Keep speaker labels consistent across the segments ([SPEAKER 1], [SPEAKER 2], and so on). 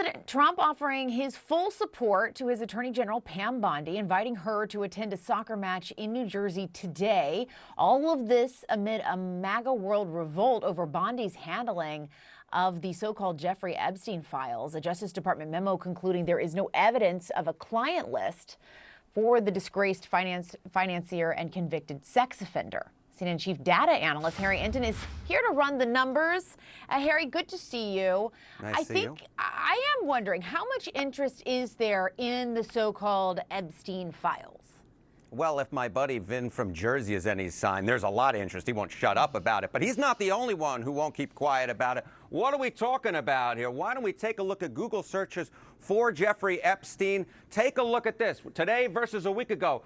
[SPEAKER 1] President Trump offering his full support to his Attorney General Pam Bondi, inviting her to attend a soccer match in New Jersey today. All of this amid a MAGA world revolt over Bondi's handling of the so-called Jeffrey Epstein files. A Justice Department memo concluding there is no evidence of a client list for the disgraced financier and convicted sex offender. CNN Chief Data Analyst Harry Enten is here to run the numbers. Harry, good to see you.
[SPEAKER 2] Nice to see you.
[SPEAKER 1] I am wondering, how much interest is there in the so-called Epstein files?
[SPEAKER 2] Well, if my buddy Vin from Jersey is any sign, there's a lot of interest. He won't shut up about it, but he's not the only one who won't keep quiet about it. What are we talking about here? Why don't we take a look at Google searches for Jeffrey Epstein? Take a look at this. Today versus a week ago.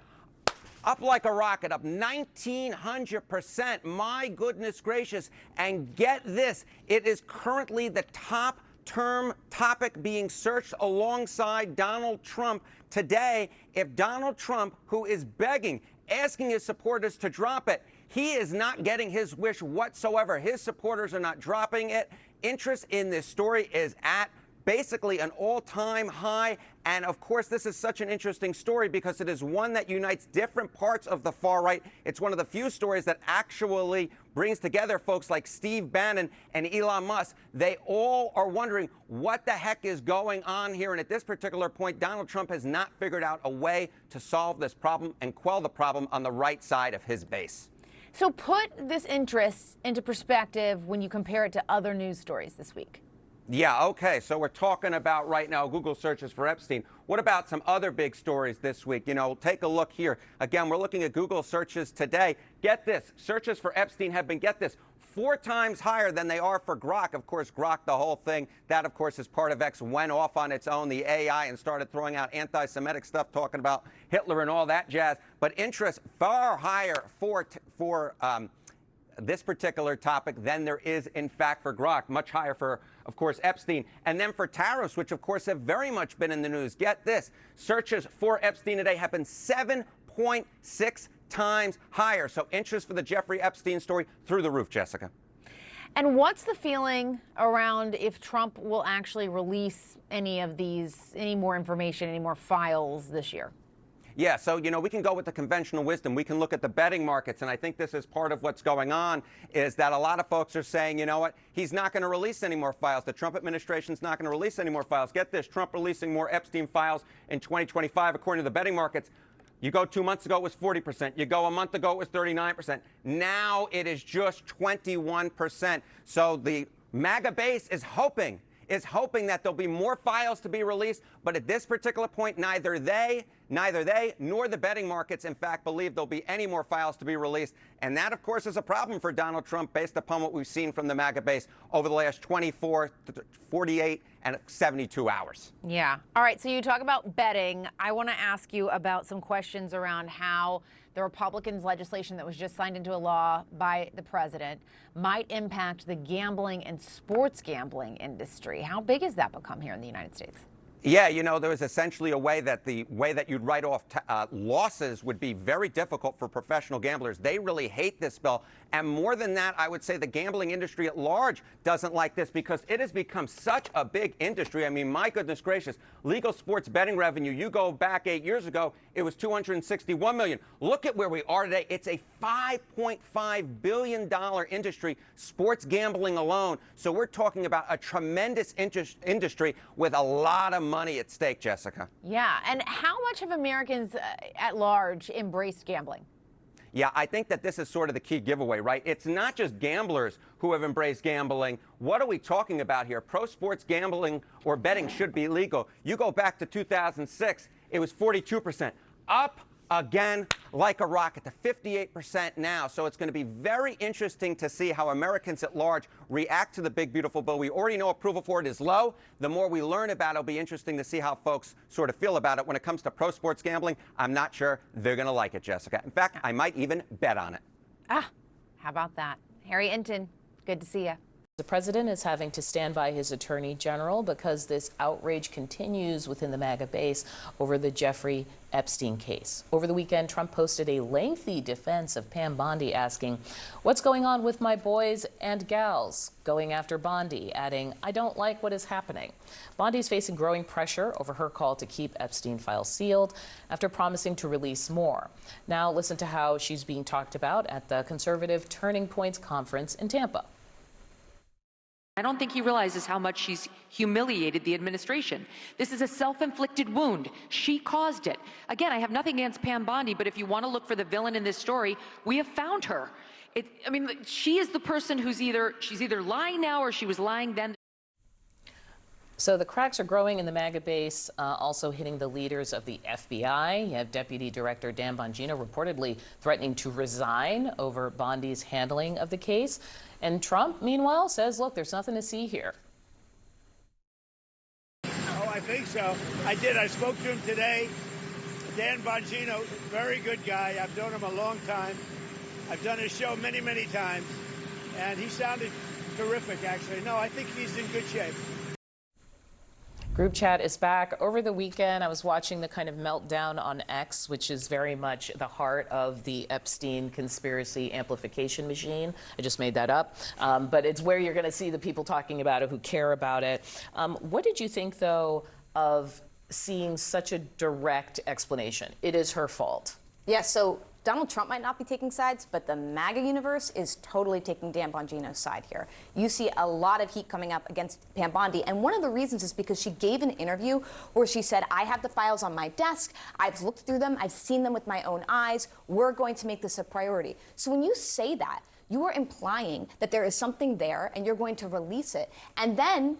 [SPEAKER 2] Up like a rocket, up 1,900%. My goodness gracious. And get this, it is currently the top term topic being searched alongside Donald Trump today. If Donald Trump, who is begging, asking his supporters to drop it, he is not getting his wish whatsoever. His supporters are not dropping it. Interest in this story is at basically an all-time high. And of course, this is such an interesting story because it is one that unites different parts of the far right. It's one of the few stories that actually brings together folks like Steve Bannon and Elon Musk. They all are wondering what the heck is going on here. And at this particular point, Donald Trump has not figured out a way to solve this problem and quell the problem on the right side of his base.
[SPEAKER 1] So put this interest into perspective when you compare it to other news stories this week.
[SPEAKER 2] Yeah, okay, so we're talking about right now Google searches for Epstein. What about some other big stories this week? You know, take a look here. Again, we're looking at Google searches today. Get this, searches for Epstein have been, get this, 4 times higher than they are for Grok. Of course, Grok, the whole thing, that of course is part of X, went off on its own, the AI, and started throwing out anti-Semitic stuff, talking about Hitler and all that jazz. But interest far higher for this particular topic than there is, in fact, for Grok, much higher for, of course, Epstein. And then for tariffs, which, of course, have very much been in the news. Get this, searches for Epstein today have been 7.6 times higher. So interest for the Jeffrey Epstein story through the roof, Jessica.
[SPEAKER 1] And what's the feeling around if Trump will actually release any more information, any more files this year?
[SPEAKER 2] Yeah, so, you know, we can go with the conventional wisdom. We can look at the betting markets, and I think this is part of what's going on, is that a lot of folks are saying, you know what, he's not going to release any more files. The Trump administration's not going to release any more files. Get this, Trump releasing more Epstein files in 2025, according to the betting markets. You go 2 months ago, it was 40%. You go a month ago, it was 39%. Now it is just 21%. So the MAGA base is hoping that there'll be more files to be released. But at this particular point, neither they nor the betting markets, in fact, believe there'll be any more files to be released. And that, of course, is a problem for Donald Trump based upon what we've seen from the MAGA base over the last 24, 48, and 72 hours.
[SPEAKER 1] Yeah. All right. So you talk about betting. I want to ask you about some questions around how the Republicans' legislation that was just signed into a law by the president might impact the gambling and sports gambling industry. How big has that become here in the United States?
[SPEAKER 2] Yeah, you know, there was essentially a way that you'd write off losses would be very difficult for professional gamblers. They really hate this bill. And more than that, I would say the gambling industry at large doesn't like this because it has become such a big industry. I mean, my goodness gracious, legal sports betting revenue, you go back 8 years ago, it was $261 million. Look at where we are today. It's a $5.5 billion industry, sports gambling alone. So we're talking about a tremendous industry with a lot of money at stake, Jessica.
[SPEAKER 1] Yeah. And how much have Americans at large embraced gambling?
[SPEAKER 2] Yeah, I think that this is sort of the key giveaway, right? It's not just gamblers who have embraced gambling. What are we talking about here? Pro sports gambling or betting should be legal. You go back to 2006, it was 42%. Up again like a rocket to 58% now. So it's going to be very interesting to see how Americans at large react to the big, beautiful bill. We already know approval for it is low. The more we learn about it, it'll be interesting to see how folks sort of feel about it. When it comes to pro sports gambling, I'm not sure they're going to like it, Jessica. In fact, I might even bet on it.
[SPEAKER 1] Ah, how about that? Harry Enten, good to see you.
[SPEAKER 3] The president is having to stand by his attorney general because this outrage continues within the MAGA base over the Jeffrey Epstein case. Over the weekend, Trump posted a lengthy defense of Pam Bondi, asking, "What's going on with my boys and gals?" Going after Bondi, adding, "I don't like what is happening." Bondi's facing growing pressure over her call to keep Epstein files sealed after promising to release more. Now listen to how she's being talked about at the conservative Turning Points conference in Tampa.
[SPEAKER 4] I don't think he realizes how much she's humiliated the administration. This is a self-inflicted wound. She caused it. Again, I have nothing against Pam Bondi, but if you want to look for the villain in this story, we have found her. She is the person who's she's either lying now or she was lying then.
[SPEAKER 3] So the cracks are growing in the MAGA base, also hitting the leaders of the FBI. You have Deputy Director Dan Bongino reportedly threatening to resign over Bondi's handling of the case. And Trump, meanwhile, says, look, there's nothing to see here.
[SPEAKER 5] Oh, I think so. I did. I spoke to him today. Dan Bongino, very good guy. I've known him a long time. I've done his show many, many times. And he sounded terrific, actually. No, I think he's in good shape.
[SPEAKER 3] Group chat is back. Over the weekend, I was watching the kind of meltdown on X, which is very much the heart of the Epstein conspiracy amplification machine. I just made that up. But it's where you're going to see the people talking about it who care about it. What did you think, though, of seeing such a direct explanation? It is her fault.
[SPEAKER 6] Yeah, so Donald Trump might not be taking sides, but the MAGA universe is totally taking Dan Bongino's side here. You see a lot of heat coming up against Pam Bondi, and one of the reasons is because she gave an interview where she said, I have the files on my desk, I've looked through them, I've seen them with my own eyes, we're going to make this a priority. So when you say that, you are implying that there is something there and you're going to release it. And then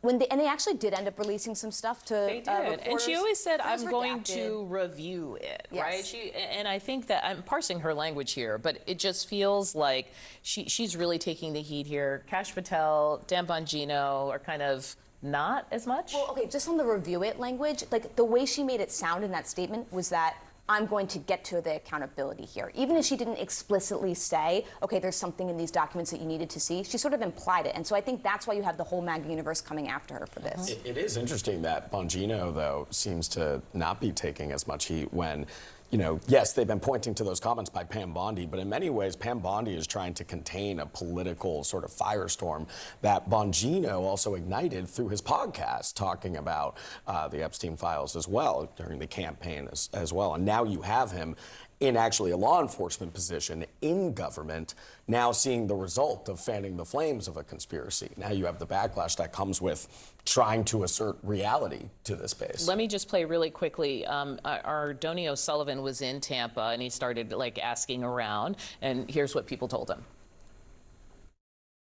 [SPEAKER 6] they actually did end up releasing some stuff to
[SPEAKER 3] They did. And she always said, I'm going
[SPEAKER 6] redacted.
[SPEAKER 3] to review it,
[SPEAKER 6] Yes.
[SPEAKER 3] right? And I think that I'm parsing her language here, but it just feels like she's really taking the heat here. Kash Patel, Dan Bongino are kind of not as much.
[SPEAKER 6] Well, okay, just on the review it language, like the way she made it sound in that statement was that I'm going to get to the accountability here. Even if she didn't explicitly say, okay, there's something in these documents that you needed to see, she sort of implied it. And so I think that's why you have the whole MAGA universe coming after her for this.
[SPEAKER 7] It is interesting that Bongino, though, seems to not be taking as much heat when, yes, they've been pointing to those comments by Pam Bondi, but in many ways, Pam Bondi is trying to contain a political sort of firestorm that Bongino also ignited through his podcast, talking about the Epstein files as well during the campaign as well. And now you have him in actually a law enforcement position in government, now seeing the result of fanning the flames of a conspiracy. Now you have the backlash that comes with trying to assert reality to this base.
[SPEAKER 3] Let me just play really quickly. Our Donnie O'Sullivan was in Tampa and he started asking around, and here's what people told him.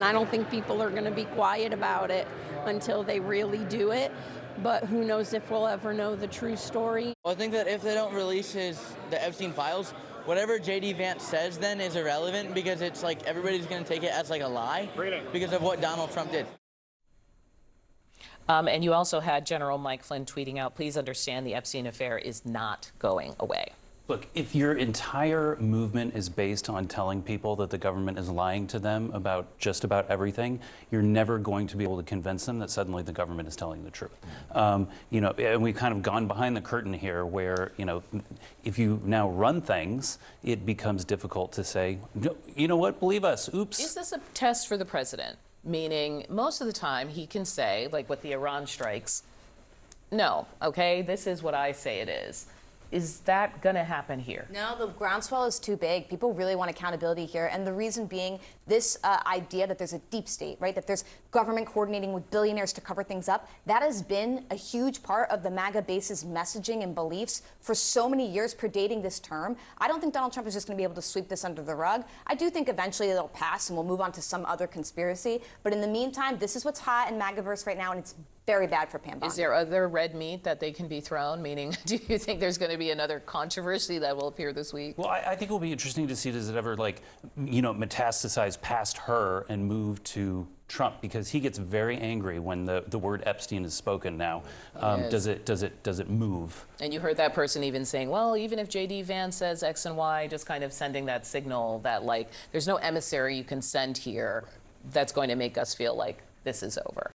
[SPEAKER 8] I don't think people are going to be quiet about it until they really do it. But who knows if we'll ever know the true story.
[SPEAKER 9] I think that if they don't release the Epstein files, whatever J.D. Vance says then is irrelevant because it's like everybody's going to take it as like a lie because of what Donald Trump did.
[SPEAKER 3] And you also had General Mike Flynn tweeting out, please understand the Epstein affair is not going away.
[SPEAKER 10] Look, if your entire movement is based on telling people that the government is lying to them about just about everything, you're never going to be able to convince them that suddenly the government is telling the truth. And we've kind of gone behind the curtain here where, if you now run things, it becomes difficult to say, you know what, believe us, oops.
[SPEAKER 3] Is this a test for the president? Meaning, most of the time he can say, like with the Iran strikes, no, okay, this is what I say it is. Is that going to happen here?
[SPEAKER 6] No, the groundswell is too big. People really want accountability here. And the reason being this idea that there's a deep state, right? That there's government coordinating with billionaires to cover things up. That has been a huge part of the MAGA base's messaging and beliefs for so many years predating this term. I don't think Donald Trump is just going to be able to sweep this under the rug. I do think eventually it'll pass and we'll move on to some other conspiracy. But in the meantime, this is what's hot in MAGAverse right now, and it's very bad for Pam Bondi.
[SPEAKER 3] Is there other red meat that they can be thrown? Meaning, do you think there's going to be another controversy that will appear this week?
[SPEAKER 10] Well, I think it will be interesting to see, does it ever metastasize past her and move to Trump, because he gets very angry when the word Epstein is spoken now. Does it move?
[SPEAKER 3] And you heard that person even saying, well, even if J.D. Vance says X and Y, just kind of sending that signal that there's no emissary you can send here. that's going to make us feel like this is over.